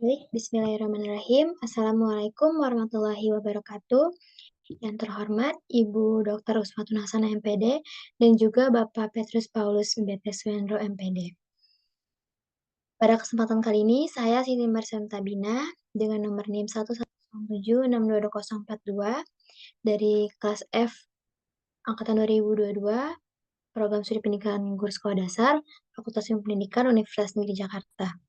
Baik, bismillahirrahmanirrahim. Assalamualaikum warahmatullahi wabarakatuh. Yang terhormat Ibu Dr. Uswatun Hasanah MPD dan juga Bapak Petrus Paulus BT Suendro MPD. Pada kesempatan kali ini, saya Siti Marsian Tabina dengan nomor NIM 110762242 dari kelas F Angkatan 2022, Program Studi Pendidikan Guru Sekolah Dasar, Fakultas Ilmu Pendidikan Universitas Negeri Jakarta.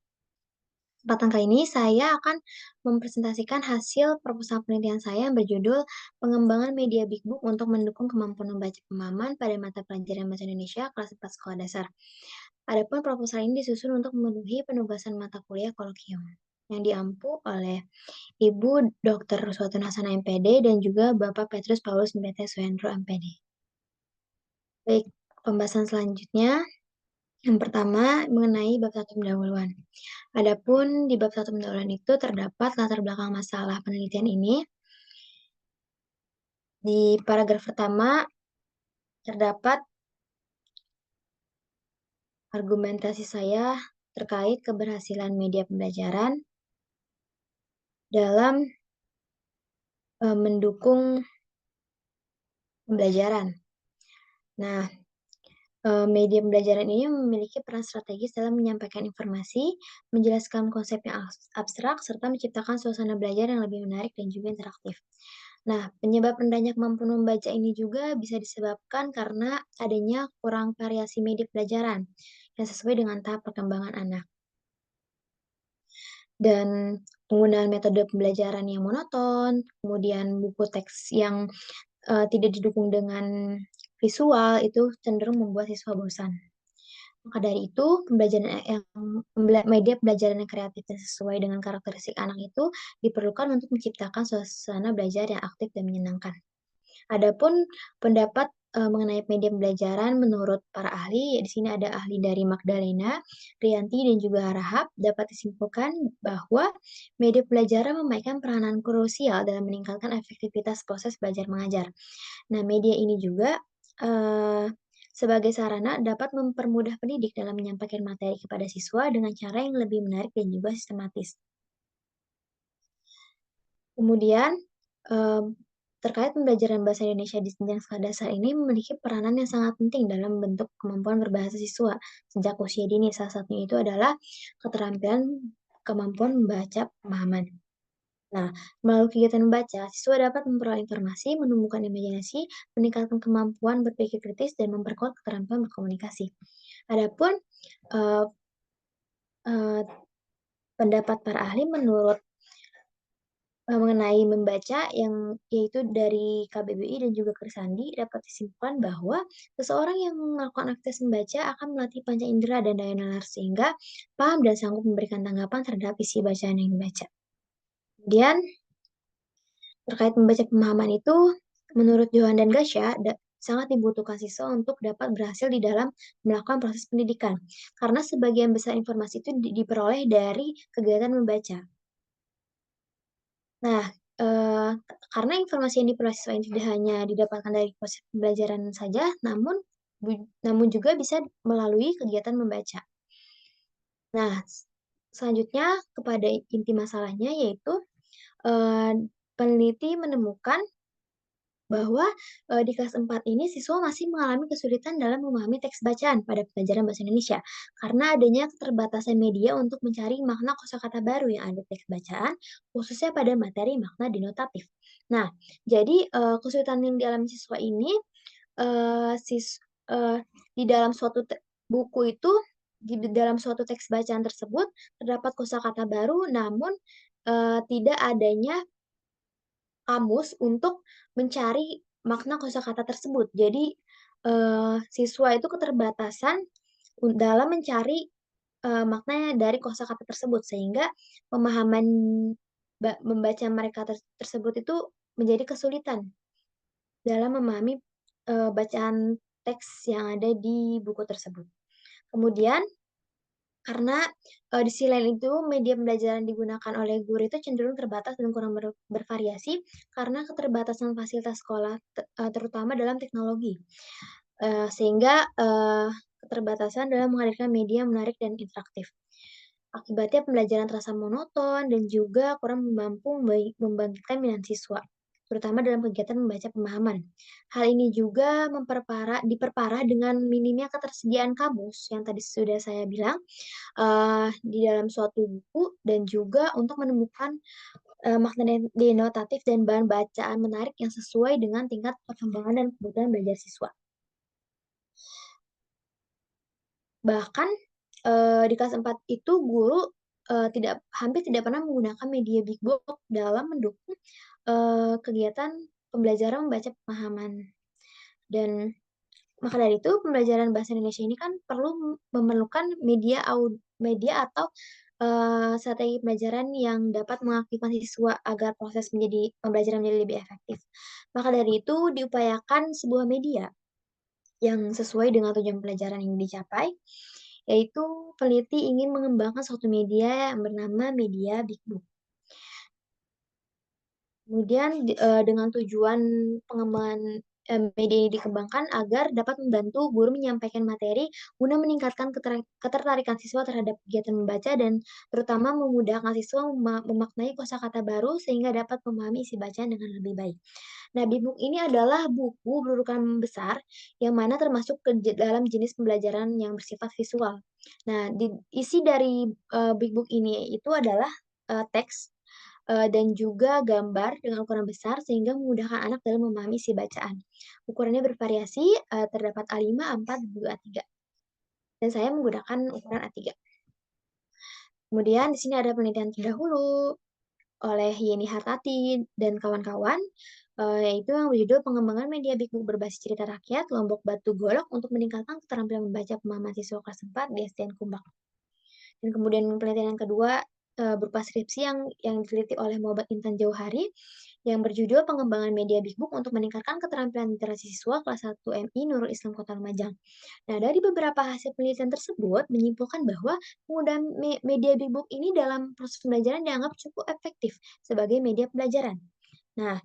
Kesempatan kali ini saya akan mempresentasikan hasil proposal penelitian saya yang berjudul Pengembangan Media Big Book untuk mendukung kemampuan membaca pemahaman pada mata pelajaran bahasa Indonesia kelas 4 sekolah dasar. Adapun proposal ini disusun untuk memenuhi penugasan mata kuliah kolokium yang diampu oleh Ibu Dr. Ruswatun Hasanah MPD dan juga Bapak Petrus Paulus MPT Suhendro MPD. Baik, pembahasan selanjutnya yang pertama mengenai bab 1 pendahuluan. Adapun di bab 1 pendahuluan itu terdapat latar belakang masalah penelitian ini. Di paragraf pertama terdapat argumentasi saya terkait keberhasilan media pembelajaran dalam mendukung pembelajaran. Nah, media pembelajaran ini memiliki peran strategis dalam menyampaikan informasi, menjelaskan konsep yang abstrak, serta menciptakan suasana belajar yang lebih menarik dan juga interaktif. Nah, penyebab rendahnya kemampuan membaca ini juga bisa disebabkan karena adanya kurang variasi media pelajaran yang sesuai dengan tahap perkembangan anak. Dan penggunaan metode pembelajaran yang monoton, kemudian buku teks yang tidak didukung dengan visual, itu cenderung membuat siswa bosan. Maka dari itu, media pembelajaran yang kreatif dan sesuai dengan karakteristik anak itu diperlukan untuk menciptakan suasana belajar yang aktif dan menyenangkan. Adapun pendapat mengenai media pembelajaran menurut para ahli, di sini ada ahli dari Magdalena, Rianti, dan juga Rahab, dapat disimpulkan bahwa media pembelajaran memainkan peranan krusial dalam meningkatkan efektivitas proses belajar mengajar. Nah, media ini juga sebagai sarana dapat mempermudah pendidik dalam menyampaikan materi kepada siswa dengan cara yang lebih menarik dan juga sistematis. Kemudian, terkait pembelajaran bahasa Indonesia di jenjang sekolah dasar ini memiliki peranan yang sangat penting dalam membentuk kemampuan berbahasa siswa sejak usia dini. Salah satunya itu adalah keterampilan kemampuan membaca pemahaman. Nah, melalui kegiatan membaca, siswa dapat memperoleh informasi, menumbuhkan imajinasi, meningkatkan kemampuan berpikir kritis, dan memperkuat keterampilan berkomunikasi. Adapun uh, uh, pendapat para ahli menurut mengenai membaca yang yaitu dari KBBI dan juga Krisandi dapat disimpulkan bahwa seseorang yang melakukan aktivitas membaca akan melatih panca indera dan daya nalar sehingga paham dan sanggup memberikan tanggapan terhadap isi bacaan yang dibaca. Kemudian terkait membaca pemahaman itu, menurut Johan dan Gasha, sangat dibutuhkan siswa untuk dapat berhasil di dalam melakukan proses pendidikan, karena sebagian besar informasi itu diperoleh dari kegiatan membaca. Nah, karena informasi yang diperoleh siswa ini tidak hanya didapatkan dari proses pembelajaran saja, namun juga bisa melalui kegiatan membaca. Nah, selanjutnya kepada inti masalahnya yaitu peneliti menemukan bahwa di kelas 4 ini siswa masih mengalami kesulitan dalam memahami teks bacaan pada pelajaran bahasa Indonesia karena adanya keterbatasan media untuk mencari makna kosakata baru yang ada di teks bacaan, khususnya pada materi makna denotatif. Nah, jadi kesulitan yang dialami siswa ini eh, sis, eh, di dalam suatu buku itu di dalam suatu teks bacaan tersebut terdapat kosakata baru, namun tidak adanya kamus untuk mencari makna kosakata tersebut. Jadi, siswa itu keterbatasan dalam mencari, makna dari kosakata tersebut, sehingga pemahaman membaca mereka tersebut itu menjadi kesulitan dalam memahami, bacaan teks yang ada di buku tersebut. Kemudian karena, di sisi lain itu media pembelajaran digunakan oleh guru itu cenderung terbatas dan kurang bervariasi karena keterbatasan fasilitas sekolah terutama dalam teknologi. Sehingga, keterbatasan dalam menghadirkan media menarik dan interaktif. Akibatnya pembelajaran terasa monoton dan juga kurang mampu membangkitkan minat siswa, terutama dalam kegiatan membaca pemahaman. Hal ini juga diperparah dengan minimnya ketersediaan kamus yang tadi sudah saya bilang, di dalam suatu buku dan juga untuk menemukan, makna denotatif dan bahan bacaan menarik yang sesuai dengan tingkat perkembangan dan kebutuhan belajar siswa. Bahkan, di kelas 4 itu guru, hampir tidak pernah menggunakan media Big Book dalam mendukung, kegiatan pembelajaran membaca pemahaman. Dan maka dari itu pembelajaran bahasa Indonesia ini kan perlu memerlukan media atau, strategi pembelajaran yang dapat mengaktifkan siswa agar proses pembelajaran menjadi lebih efektif. Maka dari itu diupayakan sebuah media yang sesuai dengan tujuan pelajaran yang dicapai, yaitu peneliti ingin mengembangkan suatu media yang bernama media Big Book. Kemudian dengan tujuan pengembangan, media ini dikembangkan agar dapat membantu guru menyampaikan materi guna meningkatkan ketertarikan siswa terhadap kegiatan membaca dan terutama memudahkan siswa memaknai kosakata baru sehingga dapat memahami isi bacaan dengan lebih baik. Nah, Big Book ini adalah buku berurutan besar yang mana termasuk dalam jenis pembelajaran yang bersifat visual. Nah, isi dari, Big Book ini itu adalah, teks, dan juga gambar dengan ukuran besar sehingga memudahkan anak dalam memahami isi bacaan. Ukurannya bervariasi, terdapat A5, A4, juga A3, dan saya menggunakan ukuran A3. Kemudian di sini ada penelitian terdahulu oleh Yeni Hartati dan kawan-kawan, yaitu yang berjudul Pengembangan Media Big Book Berbasis Cerita Rakyat Lombok Batu Golok untuk meningkatkan keterampilan membaca pemahaman siswa kelas 4 di SDN Kumbak. Dan kemudian penelitian yang kedua, berupa skripsi yang diteliti oleh Muhammad Intan Jauhari, yang berjudul Pengembangan Media Big Book untuk meningkatkan keterampilan literasi siswa kelas 1 MI Nurul Islam Kota Lumajang. Nah, dari beberapa hasil penelitian tersebut menyimpulkan bahwa penggunaan media Big Book ini dalam proses pembelajaran dianggap cukup efektif sebagai media pembelajaran. Nah,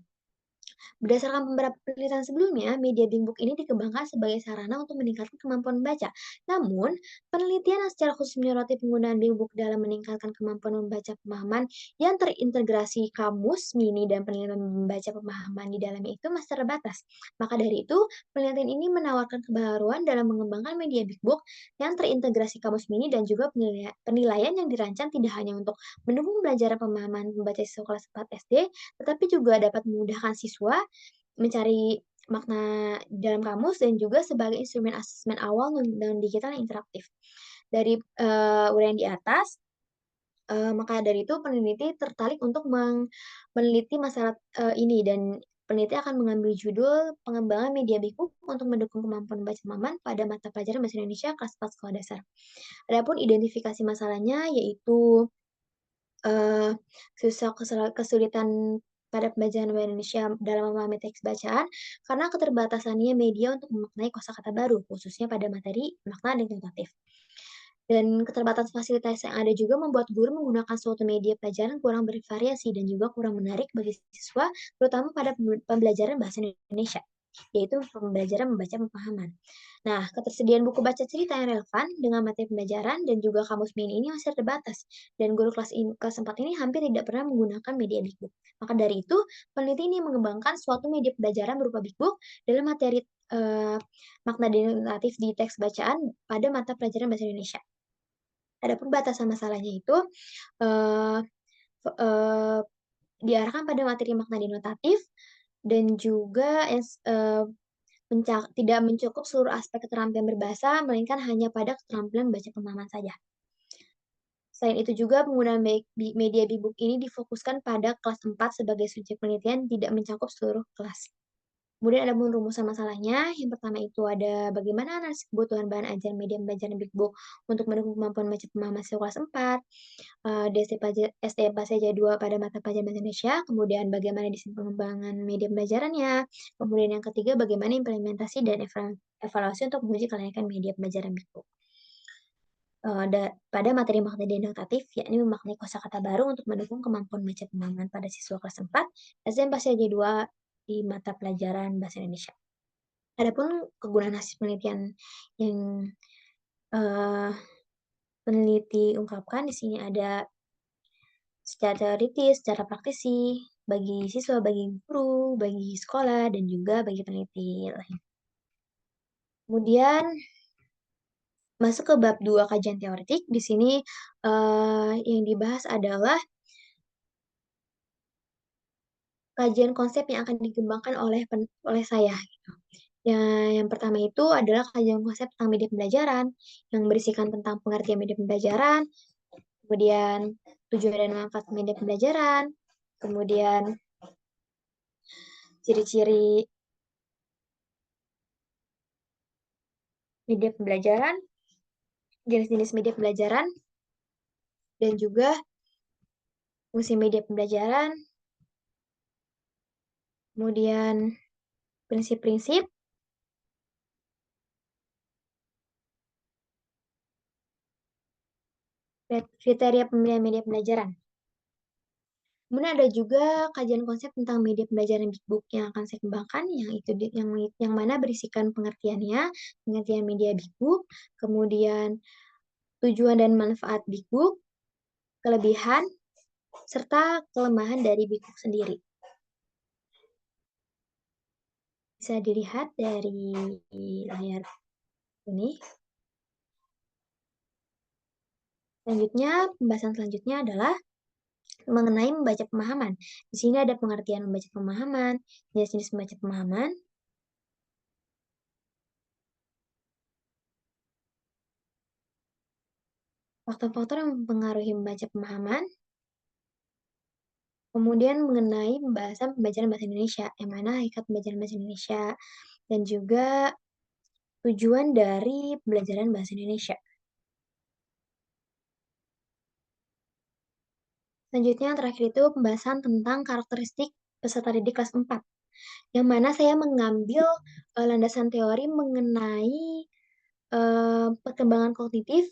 berdasarkan beberapa penelitian sebelumnya, media Big Book ini dikembangkan sebagai sarana untuk meningkatkan kemampuan membaca. Namun, penelitian yang secara khusus menyoroti penggunaan Big Book dalam meningkatkan kemampuan membaca pemahaman yang terintegrasi kamus, mini, dan penilaian membaca pemahaman di dalamnya itu masih terbatas. Maka dari itu, penelitian ini menawarkan kebaruan dalam mengembangkan media Big Book yang terintegrasi kamus mini dan juga penilaian yang dirancang tidak hanya untuk mendukung belajar pemahaman membaca siswa kelas 4 SD, tetapi juga dapat memudahkan siswa mencari makna dalam kamus dan juga sebagai instrumen asesmen awal dan digital yang interaktif. Dari, uraian di atas, maka dari itu peneliti tertarik untuk meneliti masalah, ini dan peneliti akan mengambil judul Pengembangan Media Big Book untuk mendukung kemampuan membaca pemahaman pada mata pelajaran Bahasa Indonesia kelas 4 sekolah dasar. Adapun identifikasi masalahnya yaitu Eee, kesulitan pada pembelajaran bahasa Indonesia dalam memahami teks bacaan, karena keterbatasannya media untuk memaknai kosakata baru, khususnya pada materi, makna, dan denotatif. Dan keterbatasan fasilitas yang ada juga membuat guru menggunakan suatu media pelajaran kurang bervariasi dan juga kurang menarik bagi siswa, terutama pada pembelajaran bahasa Indonesia, yaitu pembelajaran membaca pemahaman. Nah, ketersediaan buku baca cerita yang relevan dengan materi pembelajaran dan juga kamus mini ini masih terbatas, dan guru kelas 4 ini hampir tidak pernah menggunakan media Big Book. Maka dari itu, peneliti ini mengembangkan suatu media pembelajaran berupa Big Book dalam materi, makna denotatif di teks bacaan pada mata pelajaran bahasa Indonesia. Adapun batasan masalahnya itu, eee, fe diarahkan pada materi makna denotatif dan juga tidak mencakup seluruh aspek keterampilan berbahasa, melainkan hanya pada keterampilan membaca pemahaman saja. Selain itu juga penggunaan media Big ini difokuskan pada kelas 4 sebagai subjek penelitian tidak mencakup seluruh kelas. Kemudian ada rumusan masalahnya, yang pertama itu ada bagaimana analisis kebutuhan bahan ajar media pembelajaran Big Book untuk mendukung kemampuan membaca pemahaman siswa kelas 4, SD Paja 2 pada mata pelajaran Bahasa Indonesia, kemudian bagaimana desain pengembangan media pembelajarannya, kemudian yang ketiga bagaimana implementasi dan evaluasi untuk menguji kelayakan media pembelajaran Big Book. Pada materi makna denotatif, yakni memaknai kosakata baru untuk mendukung kemampuan membaca pemahaman pada siswa kelas 4, SDN Pasca 2 di mata pelajaran Bahasa Indonesia. Adapun kegunaan hasil penelitian yang, eee peneliti ungkapkan di sini ada secara teoritis, secara praktisi, bagi siswa, bagi guru, bagi sekolah, dan juga bagi peneliti lain. Kemudian masuk ke bab 2 kajian teoretik, di sini yang dibahas adalah kajian konsep yang akan dikembangkan oleh saya gitu. Ya, yang pertama itu adalah kajian konsep tentang media pembelajaran yang berisikan tentang pengertian media pembelajaran, kemudian tujuan dan manfaat media pembelajaran, kemudian ciri-ciri media pembelajaran, jenis-jenis media pembelajaran, dan juga fungsi media pembelajaran, kemudian prinsip-prinsip, kriteria pemilihan media pembelajaran. Kemudian ada juga kajian konsep tentang media pembelajaran Big Book yang akan saya kembangkan, yang mana berisikan pengertiannya, pengertian media Big Book, kemudian tujuan dan manfaat Big Book, kelebihan, serta kelemahan dari Big Book sendiri. Bisa dilihat dari layar ini. Selanjutnya, pembahasan selanjutnya adalah mengenai membaca pemahaman. Di sini ada pengertian membaca pemahaman, jenis-jenis membaca pemahaman, faktor-faktor yang mempengaruhi membaca pemahaman, kemudian mengenai pembahasan pembelajaran bahasa Indonesia, yang mana hakikat pembelajaran bahasa Indonesia, dan juga tujuan dari pembelajaran bahasa Indonesia. Selanjutnya, yang terakhir itu pembahasan tentang karakteristik peserta didik kelas 4, yang mana saya mengambil landasan teori mengenai perkembangan kognitif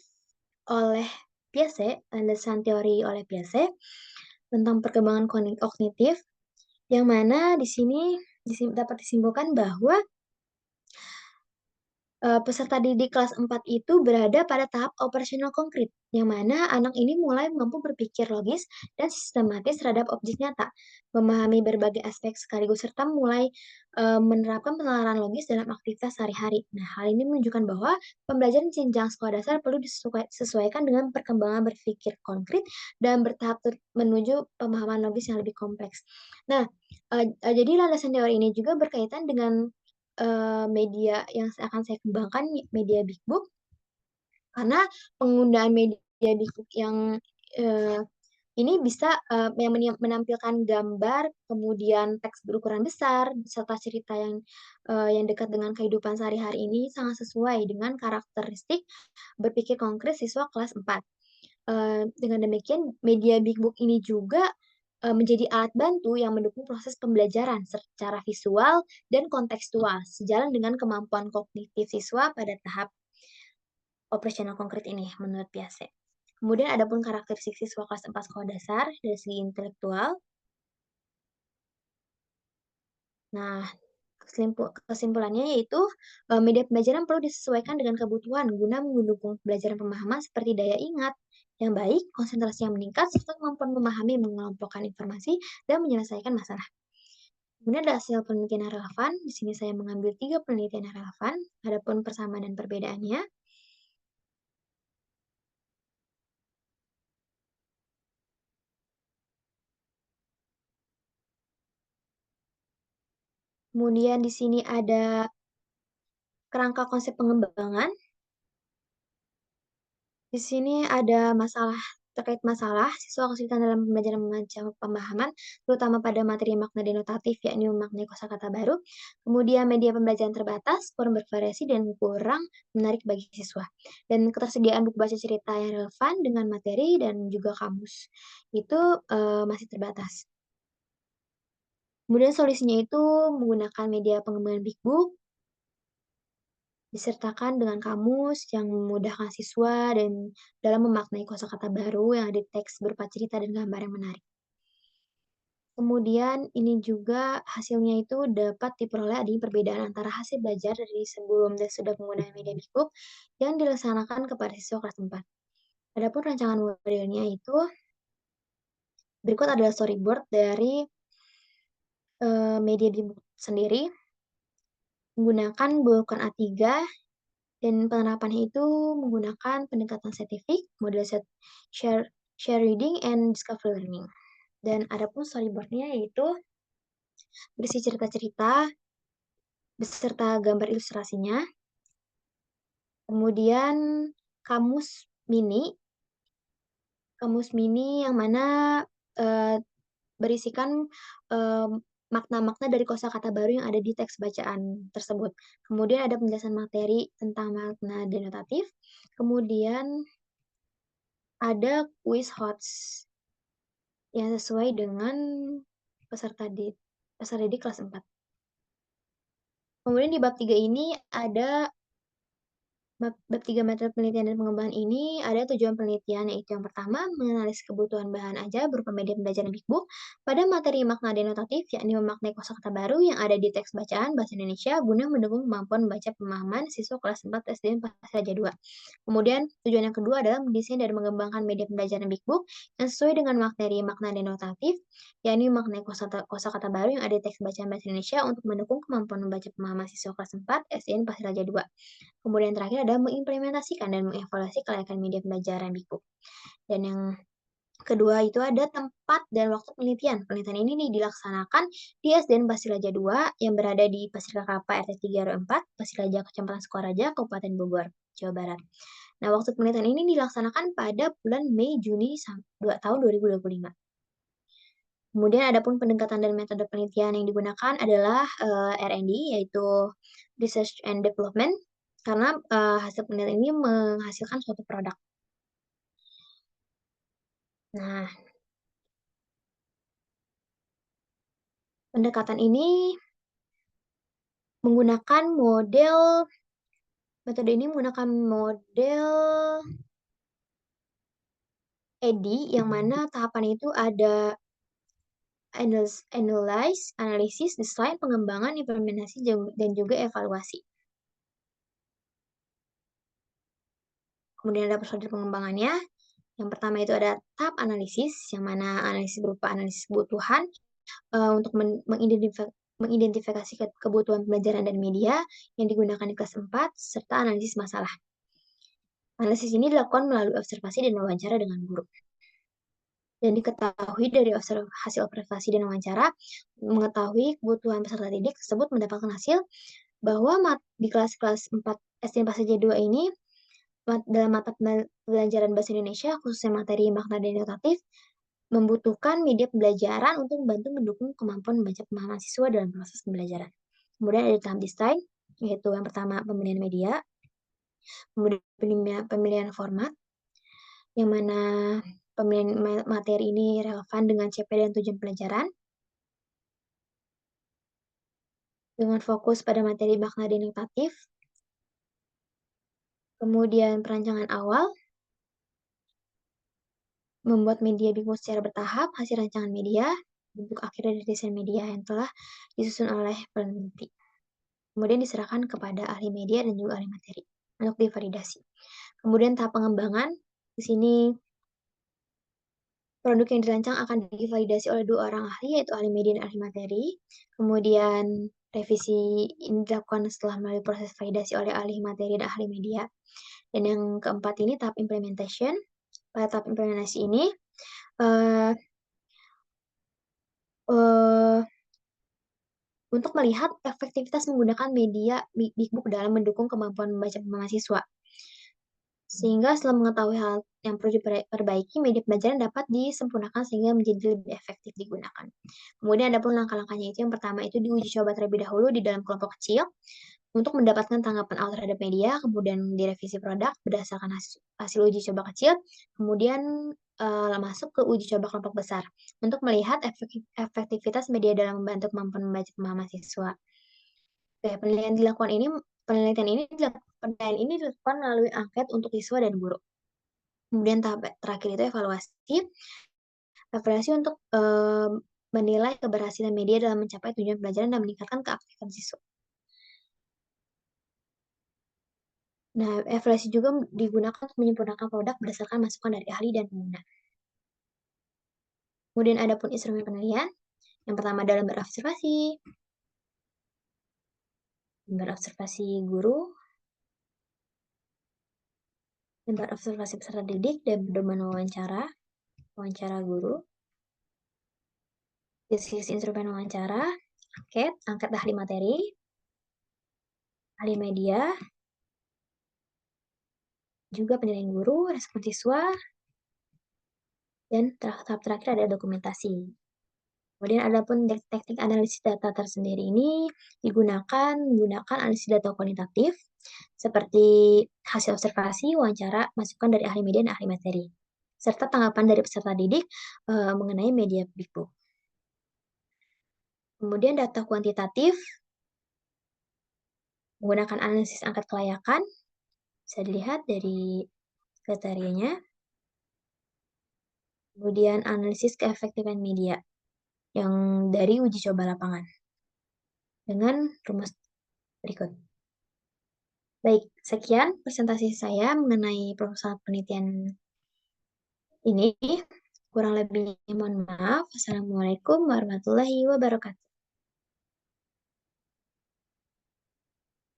oleh Piaget, landasan teori oleh Piaget tentang perkembangan kognitif, yang mana di sini dapat disimpulkan bahwa peserta didik kelas 4 itu berada pada tahap operasional konkret, yang mana anak ini mulai mampu berpikir logis dan sistematis terhadap objek nyata, memahami berbagai aspek sekaligus, serta mulai menerapkan penalaran logis dalam aktivitas sehari-hari. Nah, hal ini menunjukkan bahwa pembelajaran jenjang sekolah dasar perlu disesuaikan dengan perkembangan berpikir konkret dan bertahap menuju pemahaman logis yang lebih kompleks. Nah, jadi landasan teori ini juga berkaitan dengan media yang akan saya kembangkan, media Big Book, karena penggunaan media Big Book yang eee, ini bisa yang menampilkan gambar, kemudian teks berukuran besar, serta cerita yang dekat dengan kehidupan sehari-hari ini sangat sesuai dengan karakteristik berpikir konkret siswa kelas 4. Dengan demikian, media Big Book ini juga menjadi alat bantu yang mendukung proses pembelajaran secara visual dan kontekstual, sejalan dengan kemampuan kognitif siswa pada tahap operasional konkret ini, menurut Piaget. Kemudian adapun karakteristik siswa kelas 4 sekolah dasar dari segi intelektual. Nah, kesimpulannya yaitu, media pembelajaran perlu disesuaikan dengan kebutuhan guna mendukung pembelajaran pemahaman seperti daya ingat yang baik, konsentrasi yang meningkat, serta kemampuan memahami, mengelompokkan informasi, dan menyelesaikan masalah. Kemudian ada hasil penelitian yang relevan. Di sini saya mengambil 3 penelitian yang relevan, adapun persamaan dan perbedaannya. Kemudian di sini ada kerangka konsep pengembangan. Di sini ada terkait masalah siswa kesulitan dalam pembelajaran membaca pemahaman, terutama pada materi makna denotatif, yakni memaknai kosakata baru. Kemudian media pembelajaran terbatas, kurang bervariasi, dan kurang menarik bagi siswa. Dan ketersediaan buku baca cerita yang relevan dengan materi dan juga kamus itu masih terbatas. Kemudian solusinya itu menggunakan media pengembangan Big Book, disertakan dengan kamus yang memudahkan siswa dan dalam memaknai kosakata baru yang ada di teks berupa cerita dan gambar yang menarik. Kemudian ini juga hasilnya itu dapat diperoleh adanya perbedaan antara hasil belajar dari sebelum dan sudah menggunakan media Big Book yang dilaksanakan kepada siswa kelas 4. Adapun rancangan modelnya itu, berikut adalah storyboard dari media di sendiri menggunakan bukan A3 dan penerapannya itu menggunakan pendekatan saintifik, model share share reading and discovery learning. Dan adapun storyboard-nya yaitu berisi cerita-cerita beserta gambar ilustrasinya, kemudian kamus mini yang mana, eee, berisikan, makna-makna dari kosakata baru yang ada di teks bacaan tersebut. Kemudian ada penjelasan materi tentang makna denotatif, kemudian ada kuis HOTS yang sesuai dengan peserta peserta didik kelas 4. Kemudian di bab 3 ini ada bab 3 metode penelitian dan pengembangan ini ada tujuan penelitian, yaitu yang pertama, menganalisis kebutuhan bahan ajar berupa media pembelajaran Big Book pada materi makna denotatif, yakni memaknai kosakata baru yang ada di teks bacaan bahasa Indonesia guna mendukung kemampuan membaca pemahaman siswa kelas 4 SD Pasca 2. Kemudian, tujuan yang kedua adalah mendesain dan mengembangkan media pembelajaran Big Book yang sesuai dengan materi makna denotatif, yakni memaknai kosakata baru yang ada di teks bacaan bahasa Indonesia untuk mendukung kemampuan membaca pemahaman siswa kelas 4 SD Pasca 2. Kemudian terakhir adalah mengimplementasikan dan mengevaluasi kelayakan media pembelajaran Big Book. Dan yang kedua itu ada tempat dan waktu penelitian. Penelitian ini nih dilaksanakan di SDN Pasir Raja 2 yang berada di Pasir Kakapa RT 3 RW 4, Pasir Raja, Kecamatan Sukoharjo, Kabupaten Bogor, Jawa Barat. Nah, waktu penelitian ini dilaksanakan pada bulan Mei Juni tahun 2025. Kemudian adapun pendekatan dan metode penelitian yang digunakan adalah R&D, yaitu Research and Development, karena hasil penelitian ini menghasilkan suatu produk. Nah, pendekatan ini menggunakan metode ini menggunakan model EDI, yang mana tahapan itu ada analisis, desain, pengembangan, implementasi, dan juga evaluasi. Kemudian ada prosedur pengembangannya. Yang pertama itu ada tahap analisis, yang mana analisis berupa analisis kebutuhan untuk mengidentifikasi kebutuhan pembelajaran dan media yang digunakan di kelas 4, serta analisis masalah. Analisis ini dilakukan melalui observasi dan wawancara dengan guru. Dan diketahui dari hasil observasi dan wawancara, mengetahui kebutuhan peserta didik tersebut mendapatkan hasil bahwa di kelas-kelas 4 SD Pasca 2 ini, dalam mata pelajaran bahasa Indonesia, khususnya materi makna dan denotatif, membutuhkan media pembelajaran untuk membantu mendukung kemampuan membaca pemahaman siswa dalam proses pembelajaran. Kemudian ada tahap desain, yaitu yang pertama pemilihan media, kemudian pemilihan format, yang mana pemilihan materi ini relevan dengan CP dan tujuan pelajaran, dengan fokus pada materi makna denotatif, kemudian perancangan awal, membuat media Big Book secara bertahap, hasil rancangan media, bentuk akhir dari desain media yang telah disusun oleh peneliti. Kemudian diserahkan kepada ahli media dan juga ahli materi untuk divalidasi. Kemudian tahap pengembangan, di sini produk yang dirancang akan divalidasi oleh 2 orang ahli, yaitu ahli media dan ahli materi. Kemudian revisi ini dilakukan setelah melalui proses validasi oleh ahli materi dan ahli media. Dan yang keempat ini tahap implementation. Pada tahap implementasi ini, uh, uh, untuk melihat efektivitas menggunakan media Big Book dalam mendukung kemampuan membaca mahasiswa. Sehingga setelah mengetahui hal yang perlu diperbaiki, media pembelajaran dapat disempurnakan sehingga menjadi lebih efektif digunakan. Kemudian ada pun langkah-langkahnya itu, yang pertama itu diuji coba terlebih dahulu di dalam kelompok kecil untuk mendapatkan tanggapan awal terhadap media, kemudian direvisi produk berdasarkan hasil uji coba kecil, kemudian masuk ke uji coba kelompok besar untuk melihat efektivitas media dalam membantu kemampuan membaca pemahaman siswa. Oke, penelitian ini dilakukan melalui angket untuk siswa dan guru. Kemudian tahap terakhir itu evaluasi. Evaluasi untuk menilai keberhasilan media dalam mencapai tujuan pelajaran dan meningkatkan keaktifan siswa. Nah, evaluasi juga digunakan untuk menyempurnakan produk berdasarkan masukan dari ahli dan pengguna. Kemudian ada pun instrumen penilaian. Yang pertama adalah lembar observasi. Lembar observasi guru, lembar observasi peserta didik dan pedoman wawancara, wawancara guru, diskusi instrumen wawancara, angket ahli materi, ahli media, juga penilaian guru, respon siswa, dan tahap terakhir ada dokumentasi. Kemudian ada pun teknik analisis data tersendiri ini menggunakan analisis data kualitatif seperti hasil observasi, wawancara, masukan dari ahli media dan ahli materi, serta tanggapan dari peserta didik mengenai media Bigbook. Kemudian data kuantitatif menggunakan analisis angkat kelayakan, bisa dilihat dari kriterianya. Kemudian analisis keefektifan media yang dari uji coba lapangan dengan rumus berikut. Baik, sekian presentasi saya mengenai proposal penelitian ini. Kurang lebihnya mohon maaf. Wassalamualaikum warahmatullahi wabarakatuh.